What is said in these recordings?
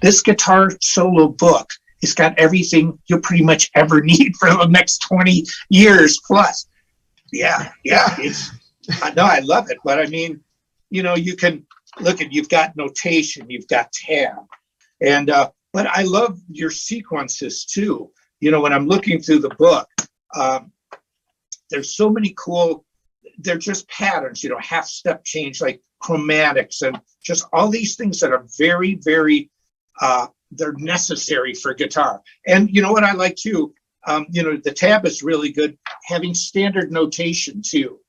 this guitar solo book has got everything you'll pretty much ever need for the next 20 years plus. Yeah. No, I love it. But I mean, you can look at, you've got notation, you've got tab. And, but I love your sequences too. When I'm looking through the book, there's so many cool, they're just patterns, half step change, like chromatics and just all these things that are very, very, they're necessary for guitar. And what I like too, the tab is really good, having standard notation too.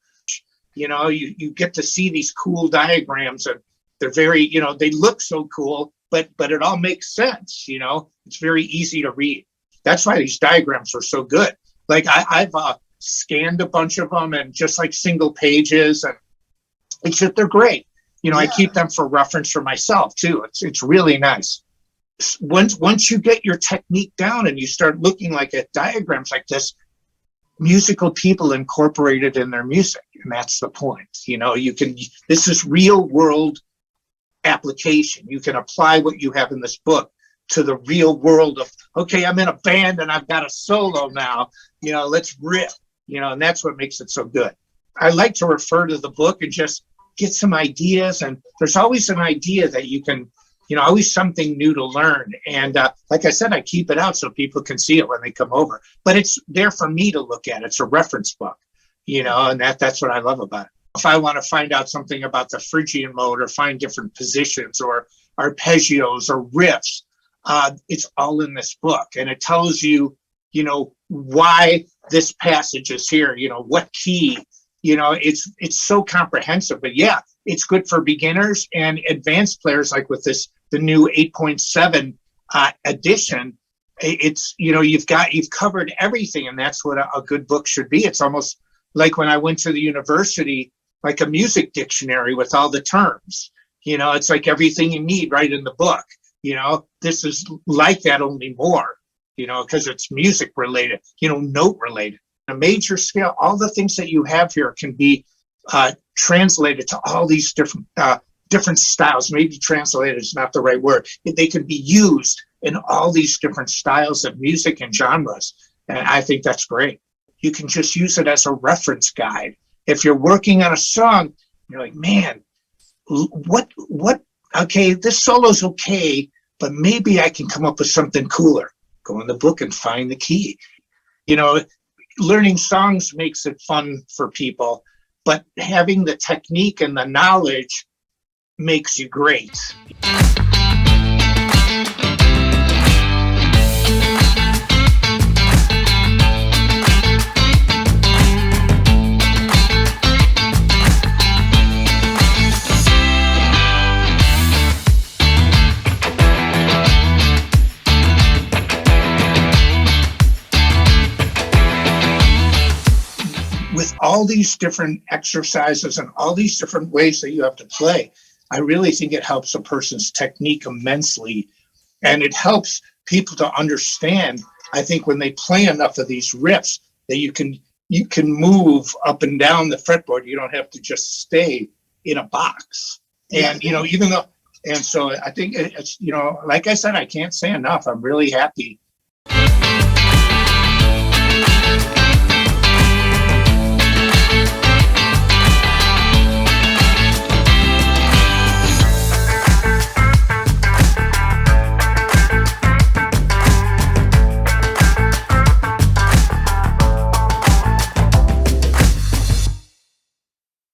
You get to see these cool diagrams, and they're very, they look so cool, but it all makes sense. It's very easy to read. That's why these diagrams are so good. Like I've scanned a bunch of them, and just like single pages, and it's just, they're great. I keep them for reference for myself too. It's really nice. Once you get your technique down and you start looking like at diagrams like this, musical people incorporate it in their music, and that's the point. This is real world application. You can apply what you have in this book to the real world of, okay, I'm in a band and I've got a solo now, let's rip, and that's what makes it so good. I like to refer to the book and just get some ideas, and there's always an idea that you can, always something new to learn. And like I said, I keep it out so people can see it when they come over, but it's there for me to look at. It's a reference book, and that's what I love about it. If I want to find out something about the Phrygian mode, or find different positions or arpeggios or riffs, it's all in this book, and it tells you, why this passage is here, what key, it's so comprehensive. But yeah, it's good for beginners and advanced players, like with the new 8.7 edition. It's, you've covered everything, and that's what a good book should be. It's almost like when I went to the university, like a music dictionary with all the terms. It's like everything you need right in the book. This is like that, only more, because it's music related, note related. A major scale, all the things that you have here can be translated to all these different styles. Maybe translated is not the right word. They can be used in all these different styles of music and genres. And I think that's great. You can just use it as a reference guide. If you're working on a song, you're like, man, okay, this solo's okay, but maybe I can come up with something cooler. Go in the book and find the key. Learning songs makes it fun for people, but having the technique and the knowledge makes you great. With all these different exercises and all these different ways that you have to play, I really think it helps a person's technique immensely. And it helps people to understand, I think, when they play enough of these riffs, that you can move up and down the fretboard. You don't have to just stay in a box. And, even though, and so I think it's, like I said, I can't say enough. I'm really happy